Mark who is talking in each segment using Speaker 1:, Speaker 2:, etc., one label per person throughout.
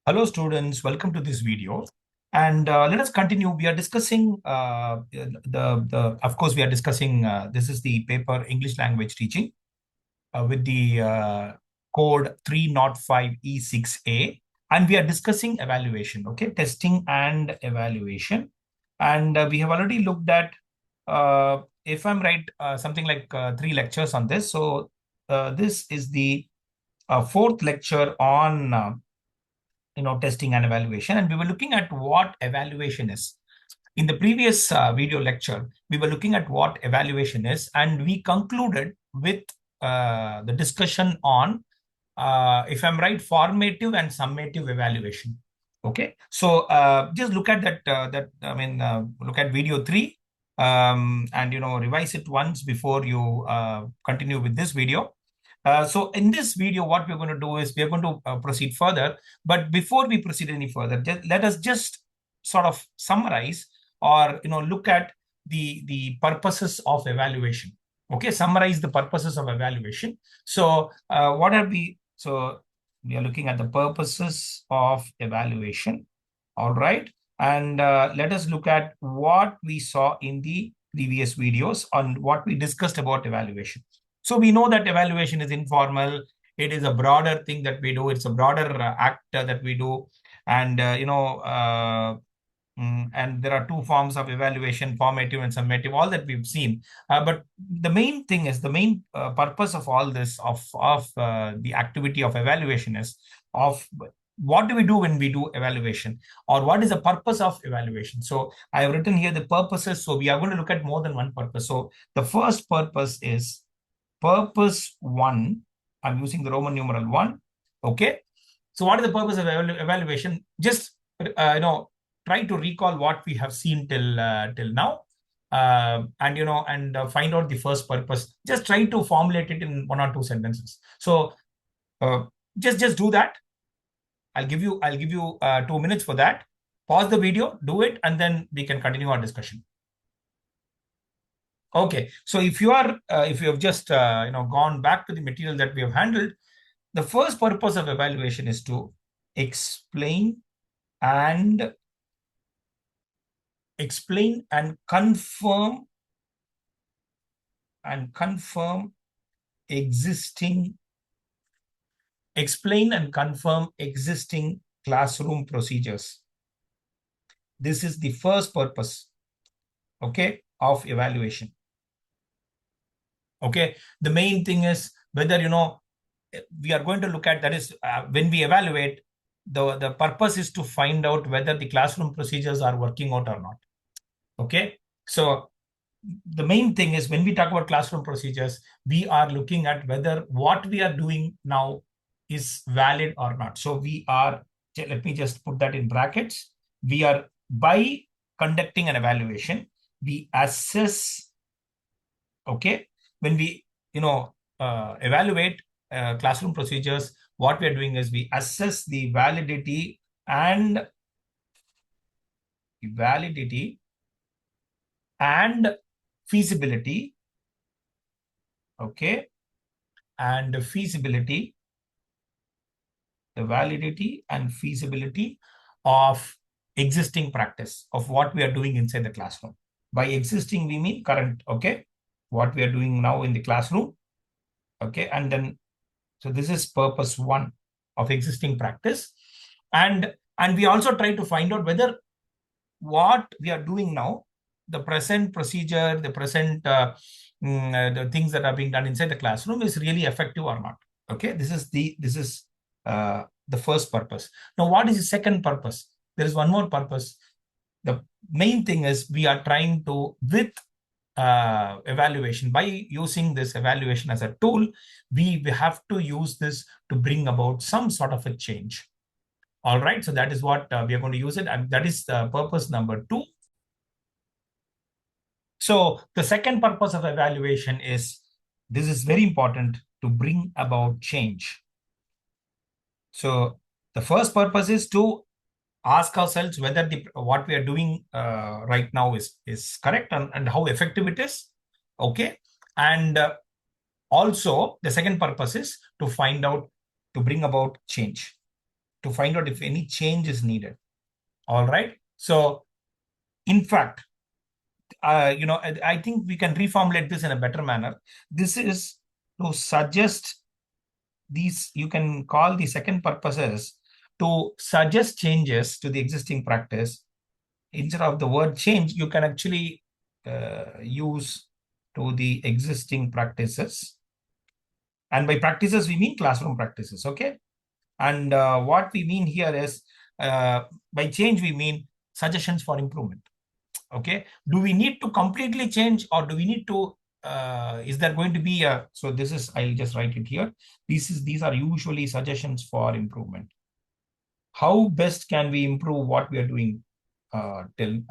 Speaker 1: Hello students, welcome to this video. And let us continue. We are discussing of course, we are discussing, this is the paper English language teaching with the code 305E6A. And we are discussing evaluation, okay, testing and evaluation. And we have already looked at, if I'm right, something like 3 lectures on this. So this is the fourth lecture on testing and evaluation, and we were looking at what evaluation is. In the previous video lecture, we were looking at what evaluation is, and we concluded with the discussion on, if I'm right, formative and summative evaluation. Okay, so just look at look at video 3, and revise it once before you continue with this video. So in this video, what we're going to do is we're going to proceed further. But before we proceed any further, let us just sort of summarize, or look at the purposes of evaluation. Okay, summarize the purposes of evaluation. So what are we? So we are looking at the purposes of evaluation. All right, and let us look at what we saw in the previous videos on what we discussed about evaluation. So we know that evaluation is informal. It is a broader thing that we do. It's a broader act that we do. And, and there are two forms of evaluation, formative and summative, all that we've seen. But the main thing is, the main purpose of all this, of the activity of evaluation is of what do we do when we do evaluation, or what is the purpose of evaluation. So I have written here the purposes. So we are going to look at more than one purpose. So the first purpose is purpose 1. I'm using the Roman numeral 1. Okay. So what is the purpose of evaluation? Just, try to recall what we have seen till now. And find out the first purpose. Just try to formulate it in 1 or 2 sentences. So just do that. I'll give you 2 minutes for that. Pause the video, do it, and then we can continue our discussion. Okay, so if you have just gone back to the material that we have handled, the first purpose of evaluation is to explain and confirm existing classroom procedures. This is the first purpose, okay, of evaluation. Okay, the main thing is whether we are going to look at, that is, when we evaluate, the purpose is to find out whether the classroom procedures are working out or not. Okay, so the main thing is, when we talk about classroom procedures, we are looking at whether what we are doing now is valid or not. So we are, let me just put that in brackets. We are, by conducting an evaluation, we assess, okay, when we evaluate classroom procedures, what we are doing is we assess the validity and feasibility, okay, and feasibility, the validity and feasibility of existing practice, of what we are doing inside the classroom. By existing, we mean current, okay, what we are doing now in the classroom. Okay, and then, so this is purpose 1 of existing practice. And we also try to find out whether what we are doing now, the present procedure, the present the things that are being done inside the classroom, is really effective or not. Okay, this is the first purpose. Now, what is the second purpose? There is one more purpose. The main thing is, we are trying to, with evaluation, by using this evaluation as a tool, we have to use this to bring about some sort of a change. All right, so that is what we are going to use it, and that is purpose number 2. So the second purpose of evaluation is, this is very important, to bring about change. So the first purpose is to ask ourselves whether what we are doing right now is correct, and how effective it is. Okay, and also the second purpose is to find out, to bring about change. to find out if any change is needed. All right. So, in fact, I think we can reformulate this in a better manner. This is to suggest these, you can call the second purpose as to suggest changes to the existing practice. Instead of the word change, you can actually use to the existing practices. And by practices, we mean classroom practices, okay? And what we mean here is, by change, we mean suggestions for improvement, okay? Do we need to completely change, or do we need to, is there going to be a, so this is, I'll just write it here. These are usually suggestions for improvement. How best can we improve what we are doing till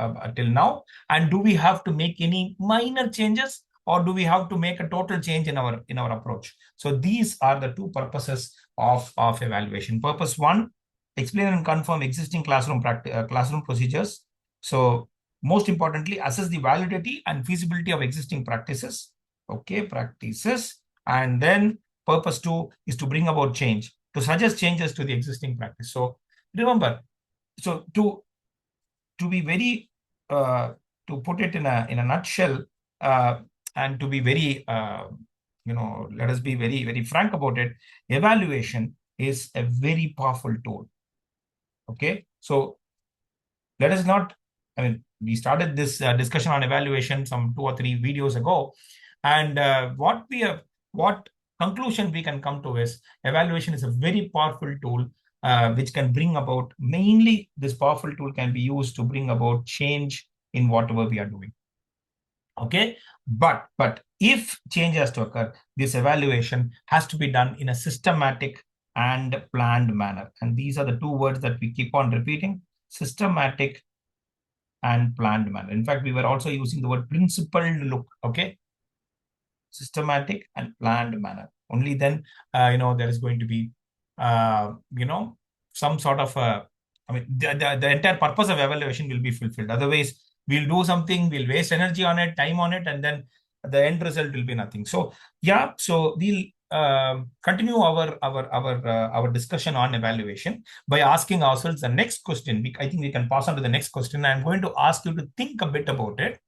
Speaker 1: now? And do we have to make any minor changes, or do we have to make a total change in our approach? So these are the two purposes of evaluation. Purpose one, explain and confirm existing classroom procedures. So most importantly, assess the validity and feasibility of existing practices. Okay, practices. And then purpose two is to bring about change, to suggest changes to the existing practice. So remember, so to be very to put it in a nutshell, and to be very let us be very very frank about it. Evaluation is a very powerful tool. Okay, so let us not, I mean, we started this discussion on evaluation some 2 or 3 videos ago, and what conclusion we can come to is evaluation is a very powerful tool, which can bring about, mainly this powerful tool can be used to bring about change in whatever we are doing. Okay, but if change has to occur, this evaluation has to be done in a systematic and planned manner. And these are the two words that we keep on repeating: systematic and planned manner. In fact, we were also using the word principled look. Okay, systematic and planned manner. Only then, there is going to be, some sort of I mean, the entire purpose of evaluation will be fulfilled. Otherwise, we'll do something, we'll waste energy on it, time on it, and then the end result will be nothing. So yeah, so we'll continue our discussion on evaluation by asking ourselves the next question. I think we can pass on to the next question. I'm going to ask you to think a bit about it.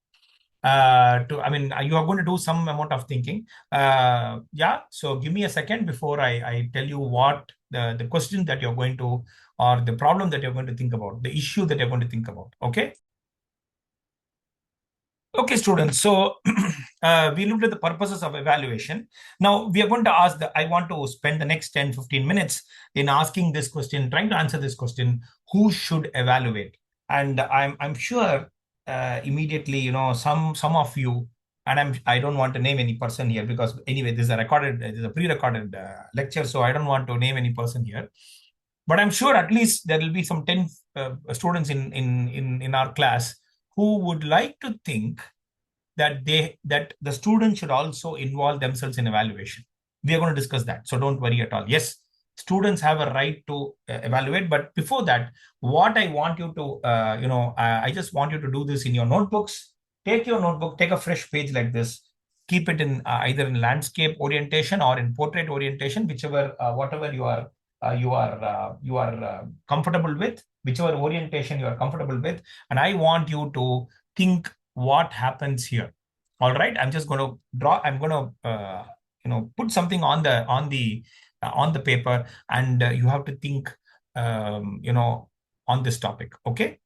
Speaker 1: I mean, you are going to do some amount of thinking. Yeah, so give me a second before I tell you what the question that you're going to, or the problem that you're going to think about, the issue that you're going to think about. Okay. Okay, students. So we looked at the purposes of evaluation. Now we are going to ask I want to spend the next 10, 15 minutes in asking this question, trying to answer this question: who should evaluate? And I'm sure immediately, some of you, and I don't want to name any person here, because anyway, this is a pre-recorded lecture, so I don't want to name any person here. But I'm sure at least there will be some 10 students in our class who would like to think that the students should also involve themselves in evaluation. We are going to discuss that, so don't worry at all. Yes, students have a right to evaluate, but before that, what I want you to, I just want you to do this in your notebooks. Take your notebook, take a fresh page like this, keep it in either in landscape orientation or in portrait orientation, whichever, whatever you are comfortable with, whichever orientation you are comfortable with. And I want you to think what happens here. All right, I'm just going to draw, I'm going to put something on the paper, and you have to think on this topic. Okay,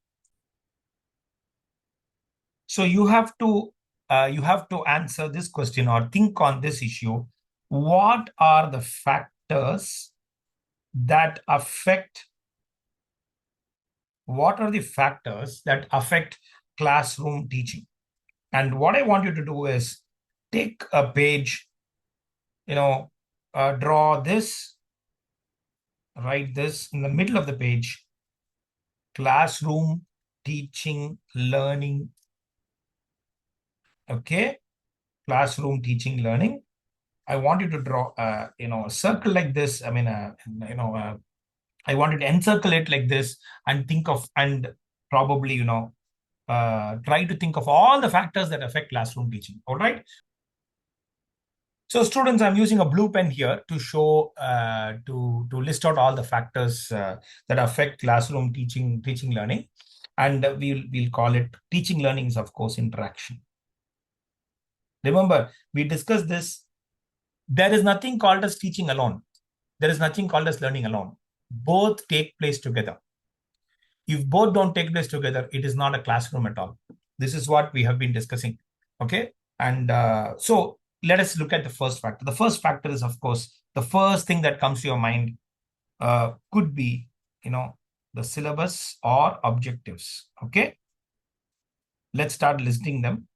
Speaker 1: so you have to answer this question or think on this issue. What are the factors that affect classroom teaching? And what I want you to do is take a page, draw this, write this in the middle of the page: classroom teaching learning. Okay, classroom teaching learning. I want you to draw a circle like this. I mean, I want you to encircle it like this, and think of, and probably try to think of all the factors that affect classroom teaching. All right. So students, I'm using a blue pen here to show, to list out all the factors that affect classroom teaching learning. And we'll call it teaching learning is, of course, interaction. Remember, we discussed this. There is nothing called as teaching alone. There is nothing called as learning alone. Both take place together. If both don't take place together, it is not a classroom at all. This is what we have been discussing. Okay. And so let us look at the first factor. The first factor is, of course, the first thing that comes to your mind could be, the syllabus or objectives. Okay. Let's start listing them.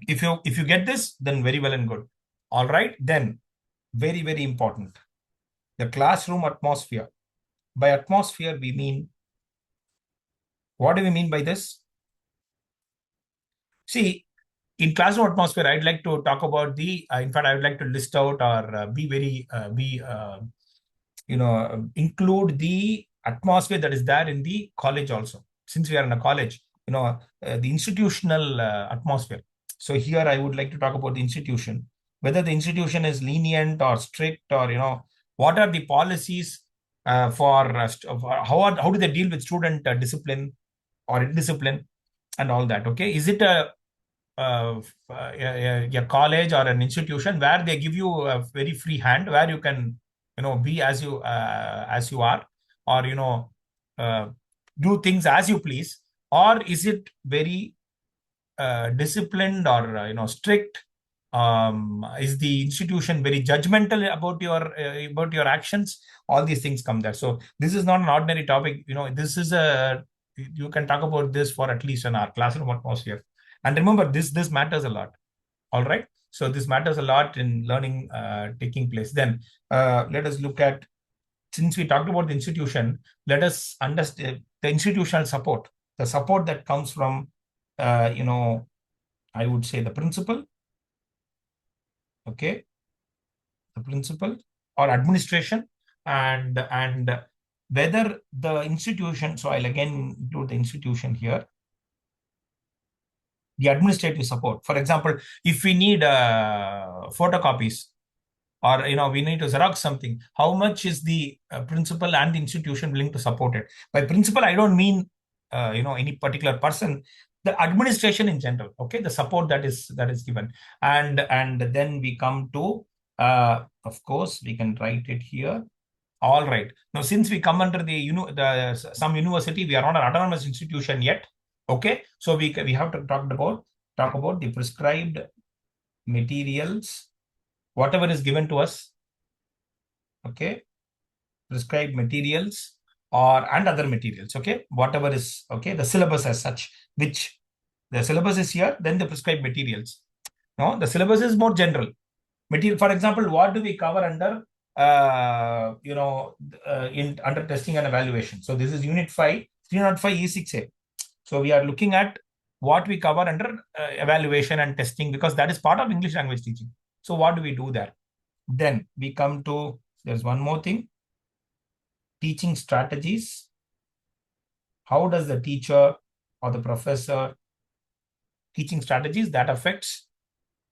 Speaker 1: If you get this, then very well and good. All right. Then very, very important. The classroom atmosphere. By atmosphere, we mean, what do we mean by this? See, in classroom atmosphere, I'd like to talk about in fact, I would like to list out or include the atmosphere that is there in the college also. Since we are in a college, the institutional atmosphere. So here I would like to talk about the institution, whether the institution is lenient or strict, or, what are the policies how do they deal with student discipline or indiscipline and all that. Okay. Is it a college or an institution where they give you a very free hand, where you can be as you are, or uh, do things as you please, or is it very disciplined or strict? Is the institution very judgmental about your actions? All these things come there. So this is not an ordinary topic. This is you can talk about this for at least an hour. Classroom atmosphere. And remember, this matters a lot. All right. So this matters a lot in learning taking place. Then let us look at, since we talked about the institution, let us understand the institutional support, the support that comes from, I would say, the principal. Okay. The principal or administration, and whether the institution, so I'll again include the institution here, the administrative support. For example, if we need photocopies, or we need to xerox something, how much is the principal and the institution willing to support it? By principal, I don't mean any particular person, the administration in general. Okay, the support that is given. And then we come to, of course, we can write it here. All right, now since we come under some university, we are not an autonomous institution yet. Okay, so we have to talk about the prescribed materials, whatever is given to us. Okay, prescribed materials and other materials. Okay, whatever is, okay, the syllabus as such, which the syllabus is here, then the prescribed materials. No, the syllabus is more general. Material, for example, what do we cover under under testing and evaluation? So this is unit 5, 305 E6A. So we are looking at what we cover under evaluation and testing, because that is part of English language teaching. So what do we do there? Then we come to, there's one more thing, teaching strategies. How does the teacher or the professor teaching strategies that affects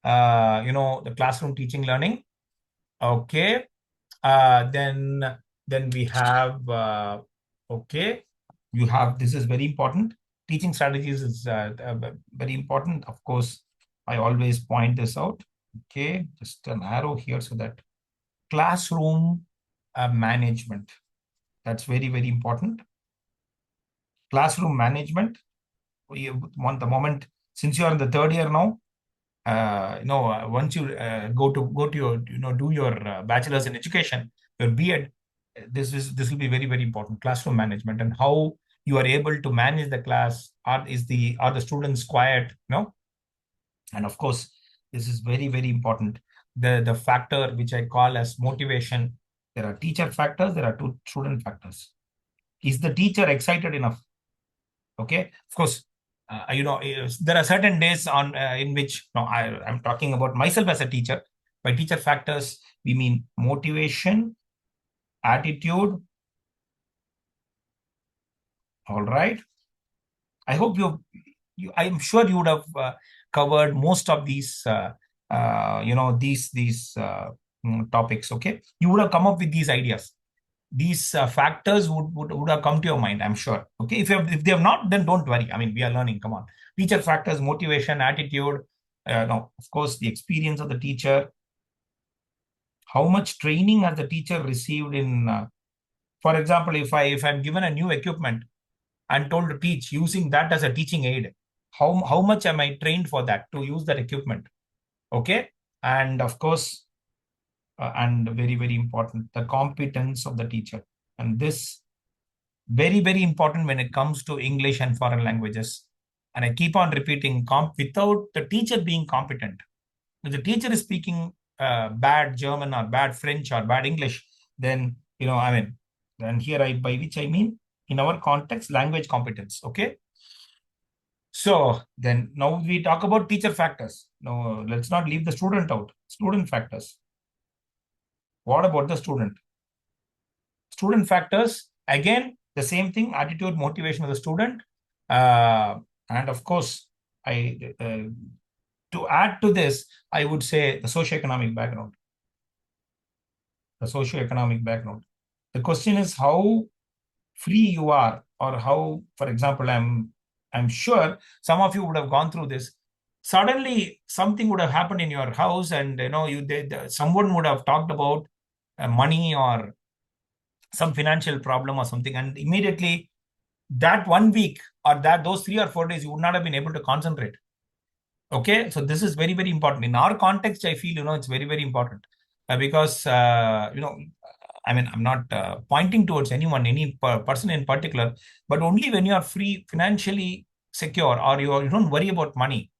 Speaker 1: the classroom teaching learning? Okay. Then we have okay, you have, this is very important. Teaching strategies is very important. Of course, I always point this out. Okay, just an arrow here, so that classroom management, that's very, very important. Classroom management, you want the moment, since you are in the third year now, once you go to your, do your bachelor's in education, your B.Ed, this will be very, very important. Classroom management, and how you are able to manage the class. Are the students quiet? No. And of course, this is very, very important. The factor which I call as motivation. There are teacher factors, there are two student factors. Is the teacher excited enough? Okay, of course, there are certain days in which, I'm talking about myself as a teacher. By teacher factors, we mean motivation, attitude. All right. I hope I'm sure you would have covered most of these topics. Okay, you would have come up with these ideas. These factors would have come to your mind, I'm sure. Okay, if they have not, then don't worry. I mean, we are learning. Come on, teacher factors: motivation, attitude. No, of course, the experience of the teacher. How much training has the teacher received in? For example, if I'm given a new equipment and told to teach using that as a teaching aid, how much am I trained for that to use that equipment? Okay, and of course, and very very important, the competence of the teacher, and this very very important when it comes to English and foreign languages. And I keep on repeating, without the teacher being competent, if the teacher is speaking bad German or bad French or bad English, then I mean, and here I by which I mean in our context language competence. Okay, so then now we talk about teacher factors. No, let's not leave the student out. Student factors. What about the student? Student factors, again, the same thing: attitude, motivation of the student. And of course, to add to this, I would say the socioeconomic background. The socioeconomic background. The question is how free you are, or how, for example, I'm sure some of you would have gone through this. Suddenly, something would have happened in your house, and someone would have talked about money or some financial problem or something, and immediately that 1 week or that those 3 or 4 days you would not have been able to concentrate. Okay, so this is very very important in our context. I feel it's very very important because I mean, I'm not pointing towards anyone, any person in particular, but only when you are free, financially secure, or you don't worry about money,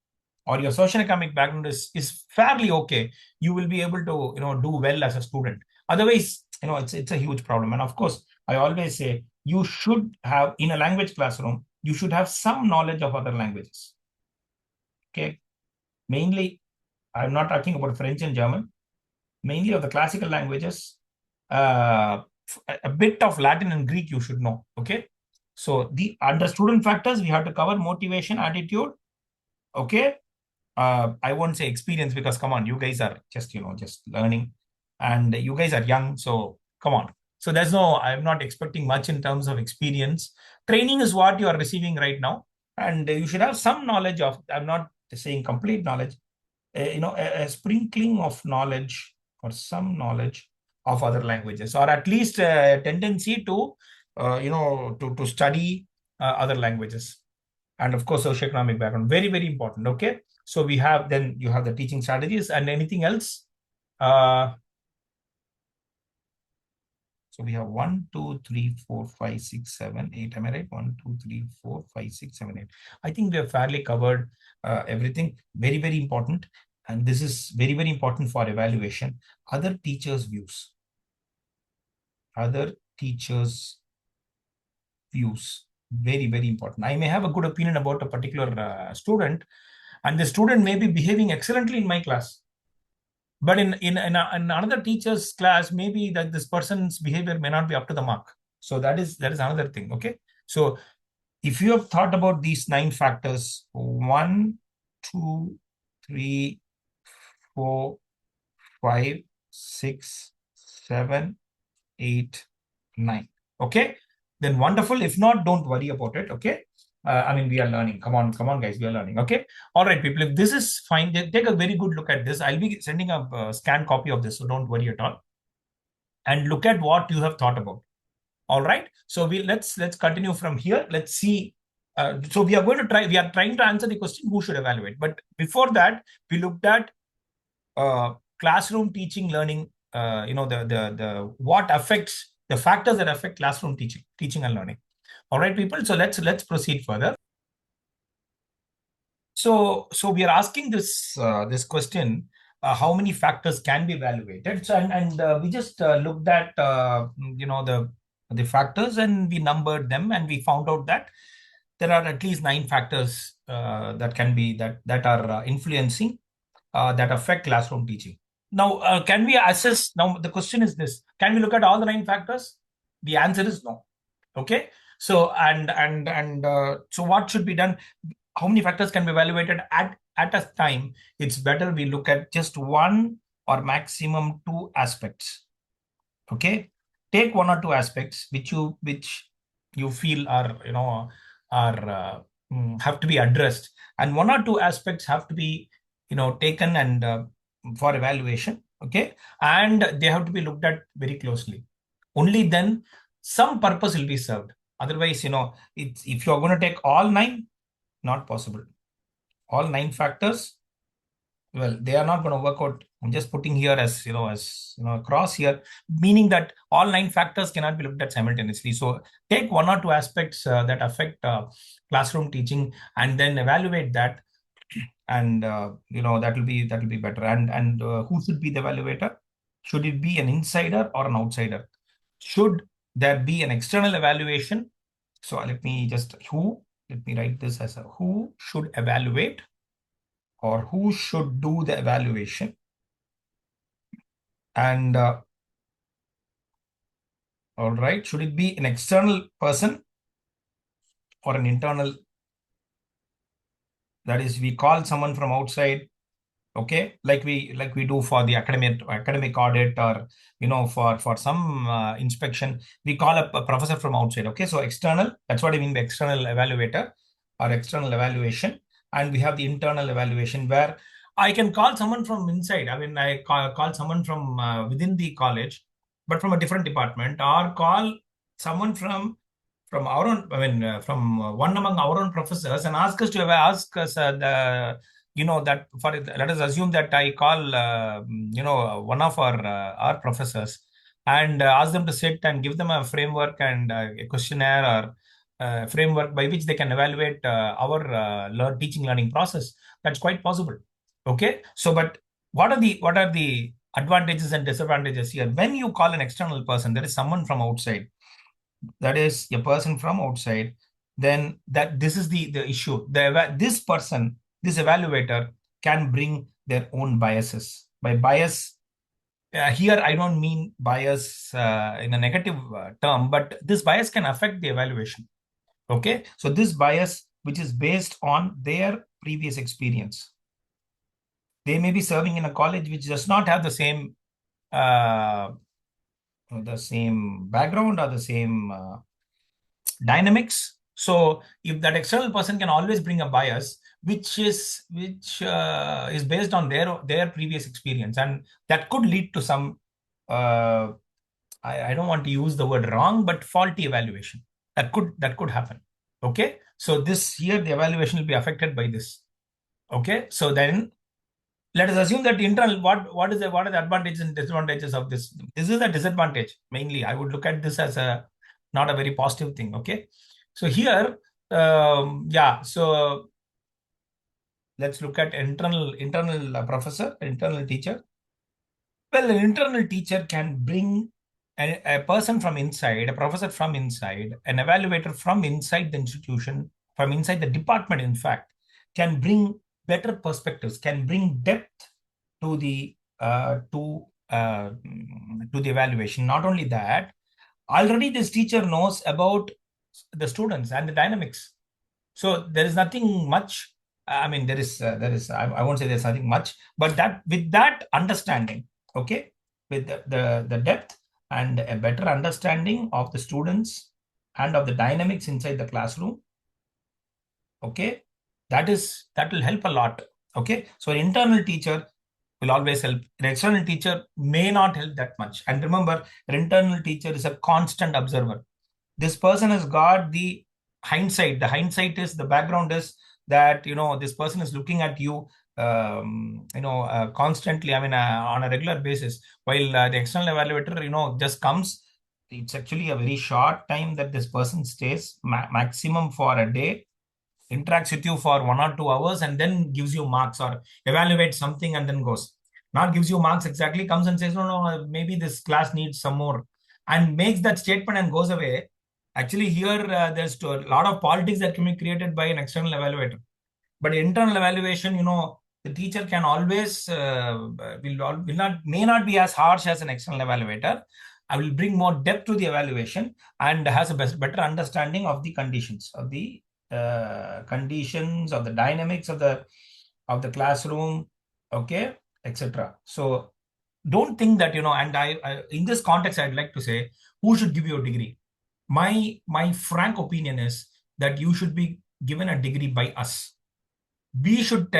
Speaker 1: or your socioeconomic background is fairly okay, you will be able to do well as a student. Otherwise, it's a huge problem. And of course, I always say you should have, in a language classroom, you should have some knowledge of other languages. Okay, mainly, I'm not talking about French and German, mainly of the classical languages. A bit of Latin and Greek you should know. Okay, so under student factors we have to cover motivation, attitude. Okay, I won't say experience, because come on, you guys are just learning, and you guys are young, so come on. So I'm not expecting much in terms of experience. Training is what you are receiving right now, and you should have some knowledge of. I'm not saying complete knowledge. A sprinkling of knowledge, or some knowledge of other languages, or at least a tendency to to study other languages. And of course, socioeconomic background, very very important. Okay, so then you have the teaching strategies, and anything else. So we have 1 2 3 4 5 6 7 8, am I right? 1 2 3 4 5 6 7 8. I think we have fairly covered everything. Very very important, and this is very very important for evaluation. Other teachers views, other teachers views, very very important. I may have a good opinion about a particular student, and the student may be behaving excellently in my class, but in another teacher's class, maybe that this person's behavior may not be up to the mark. So that is another thing. Okay, so if you have thought about these 9 factors, 1 2 3 4 5 6 7 8 9, okay, then wonderful. If not, don't worry about it. Okay, I mean, we are learning. Come on, guys, we are learning. Okay, all right, people. If this is fine, then take a very good look at this. I'll be sending a scanned copy of this, so don't worry at all. And look at what you have thought about. All right. So let's continue from here. Let's see. So we are going to try. We are trying to answer the question: who should evaluate? But before that, we looked at classroom teaching, learning. The what affects the factors that affect classroom teaching and learning. All right, people. So let's proceed further. So we are asking this question: how many factors can be evaluated? So and we just looked at the factors, and we numbered them, and we found out that there are at least 9 factors that can be that are influencing that affect classroom teaching. Now, can we assess? Now, the question is this: can we look at all the 9 factors? The answer is no. Okay. So so what should be done? how many factors can be evaluated at a time, it's better we look at just one or maximum two aspects. Okay, take one or two aspects which you feel are have to be addressed, and one or two aspects have to be taken and for evaluation. Okay, and they have to be looked at very closely. Only then some purpose will be served. Otherwise, it's if you're going to take all nine, not possible. All nine factors, well, they are not going to work out. I'm just putting here as a cross here, meaning that all nine factors cannot be looked at simultaneously. So take one or two aspects that affect classroom teaching and then evaluate that, and that will be better. And who should be the evaluator? Should it be an insider or an outsider? Should there be an external evaluation? So let me write this as who should evaluate, or who should do the evaluation. And all right, should it be an external person or an internal? That is, we call someone from outside. Okay, like we do for the academic audit, or for some inspection, we call a professor from outside. Okay, so external, that's what I mean by external evaluator or external evaluation. And we have the internal evaluation, where I can call someone from inside. I mean, I call someone from within the college, but from a different department, or call someone from our own, I mean, from one among our own professors, and ask us the that for, let us assume that I call one of our professors, and ask them to sit and give them a framework and a questionnaire, or framework by which they can evaluate our teaching learning process. That's quite possible. Okay, so but what are the advantages and disadvantages here? When you call an external person, there is someone from outside, that is a person from outside, then that this is the issue. This person, this evaluator, can bring their own biases. By bias, here I don't mean bias in a negative term, but this bias can affect the evaluation. Okay, so this bias, which is based on their previous experience, they may be serving in a college which does not have uh, the same background or the same dynamics. So if that external person can always bring a bias which is based on their previous experience, and that could lead to some I don't want to use the word wrong, but faulty evaluation. That could happen. Okay, so this here, the evaluation will be affected by this. Okay, so then let us assume that internal, what are the advantages and disadvantages of this? This is a disadvantage mainly. I would look at this as a not a very positive thing. Okay, so here, yeah, so let's look at internal professor, internal teacher. Well, an internal teacher can bring a person from inside, a professor from inside, an evaluator from inside the institution, from inside the department, in fact, can bring better perspectives, can bring depth to the evaluation. Not only that, already this teacher knows about the students and the dynamics. So there is nothing much. I mean, I won't say there's nothing much, but that with that understanding, okay, with the depth and a better understanding of the students and of the dynamics inside the classroom, okay, that will help a lot. Okay, so an internal teacher will always help. An external teacher may not help that much. And remember, an internal teacher is a constant observer. This person has got the hindsight. The hindsight is, the background is that this person is looking at you constantly, I mean, on a regular basis, while the external evaluator just comes. It's actually a very short time that this person stays, maximum for a day, interacts with you for 1 or 2 hours, and then gives you marks or evaluates something and then goes. Not gives you marks exactly, comes and says, no, maybe this class needs some more, and makes that statement and goes away. Actually, here there's a lot of politics that can be created by an external evaluator. But internal evaluation, the teacher can always may not be as harsh as an external evaluator. I will bring more depth to the evaluation and has a better understanding of the conditions of the conditions, of the dynamics of the classroom, okay, etc. So don't think that, and I in this context, I'd like to say, who should give you a degree? My frank opinion is that you should be given a degree by us. We should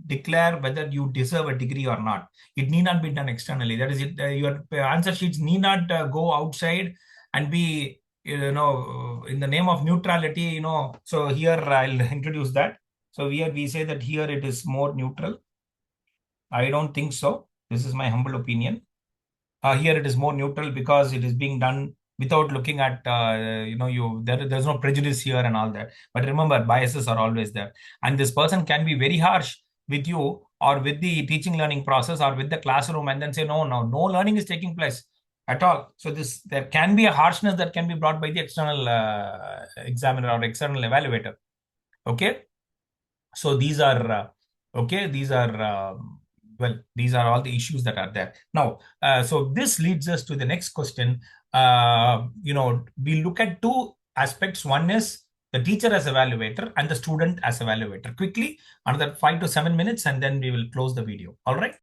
Speaker 1: declare whether you deserve a degree or not. It need not be done externally. That is it. Your answer sheets need not go outside and be, in the name of neutrality, So here I'll introduce that. So here we say that here it is more neutral. I don't think so. This is my humble opinion. Here it is more neutral because it is being done without looking at, there's no prejudice here and all that. But remember, biases are always there. And this person can be very harsh with you or with the teaching learning process or with the classroom and then say, no learning is taking place at all. So there can be a harshness that can be brought by the external examiner or external evaluator. Okay. So these are, these are all the issues that are there. Now, so this leads us to the next question. We look at two aspects. One is the teacher as evaluator and the student as evaluator. Quickly, another 5 to 7 minutes, and then we will close the video. All right.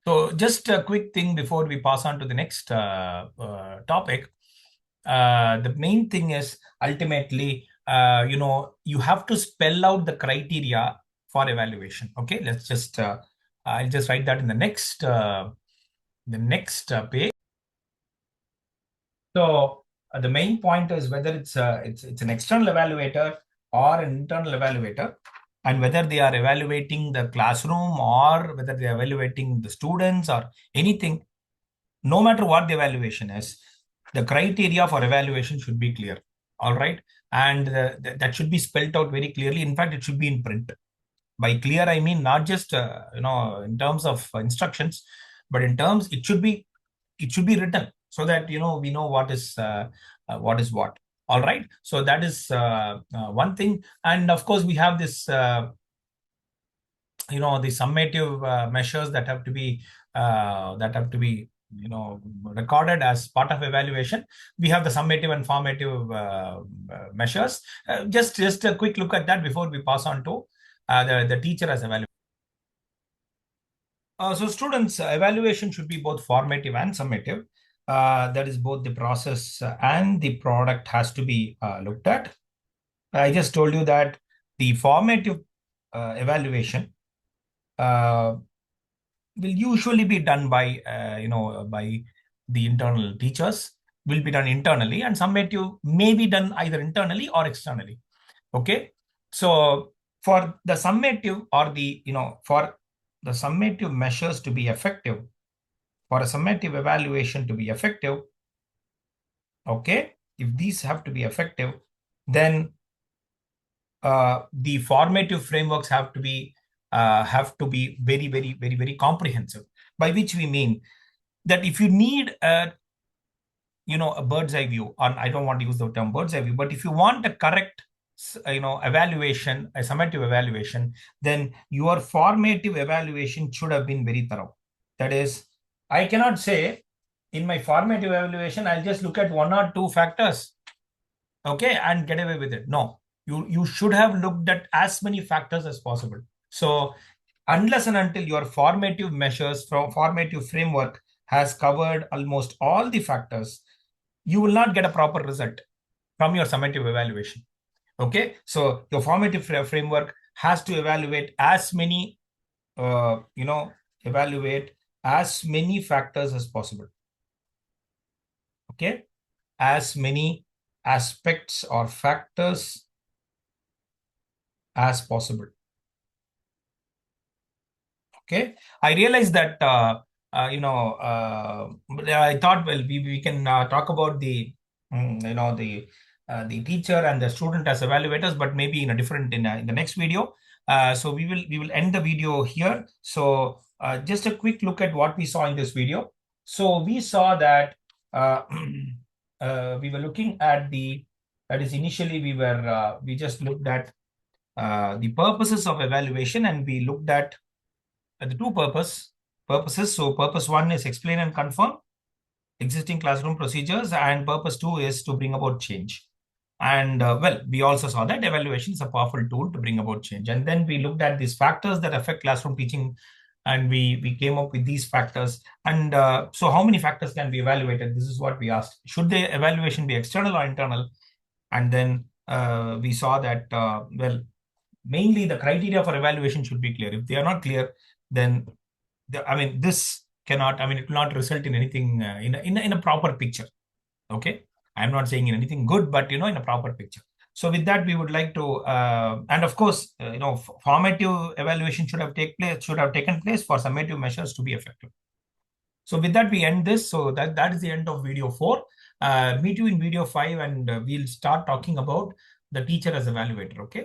Speaker 1: So just a quick thing before we pass on to the next topic. The main thing is ultimately, you have to spell out the criteria for evaluation. Okay, let's just, I'll just write that in the next page. So the main point is whether it's an external evaluator or an internal evaluator, and whether they are evaluating the classroom or whether they are evaluating the students or anything. No matter what the evaluation is, the criteria for evaluation should be clear. All right. And that should be spelled out very clearly. In fact, it should be in print. By clear, I mean not just, in terms of instructions, but in terms, it should be written so that, we know what is what. All right. So that is one thing. And of course, we have this, the summative measures that have to be, recorded as part of evaluation. We have the summative and formative measures. Just a quick look at that before we pass on to the teacher as evaluation. So students, evaluation should be both formative and summative. That is both the process and the product has to be looked at. I just told you that the formative evaluation will usually be done by, by the internal teachers, will be done internally, and summative may be done either internally or externally. Okay. So for the summative or for the summative measures to be effective, for a summative evaluation to be effective, okay, if these have to be effective, then the formative frameworks have to be very, very, very, very comprehensive. By which we mean that if you need a bird's eye view, or I don't want to use the term bird's eye view, but if you want a correct evaluation, a summative evaluation, then your formative evaluation should have been very thorough. That is, I cannot say in my formative evaluation, I'll just look at one or two factors, okay, and get away with it. No, you should have looked at as many factors as possible. So unless and until your formative measures from formative framework has covered almost all the factors, you will not get a proper result from your summative evaluation. Okay, so your formative framework has to evaluate as many, evaluate as many factors as possible. Okay, as many aspects or factors as possible. Okay, I realize that, I thought, well, we can talk about the, the teacher and the student as evaluators, but maybe in a different, in the next video. So we will end the video here. So just a quick look at what we saw in this video. So we saw that we were looking at that is initially we just looked at the purposes of evaluation, and we looked at the two purposes. So purpose one is explain and confirm existing classroom procedures, and purpose two is to bring about change. And well, we also saw that evaluation is a powerful tool to bring about change. And then we looked at these factors that affect classroom teaching, and we came up with these factors. And so how many factors can be evaluated? This is what we asked. Should the evaluation be external or internal? And then we saw that, well, mainly the criteria for evaluation should be clear. If they are not clear, then I mean, this cannot, I mean, it will not result in anything in a proper picture. Okay. I'm not saying in anything good, but, in a proper picture. So with that, we would like to, and of course, formative evaluation should have taken place for summative measures to be effective. So with that, we end this. So that is the end of video 4. Meet you in video 5, and we'll start talking about the teacher as evaluator. Okay.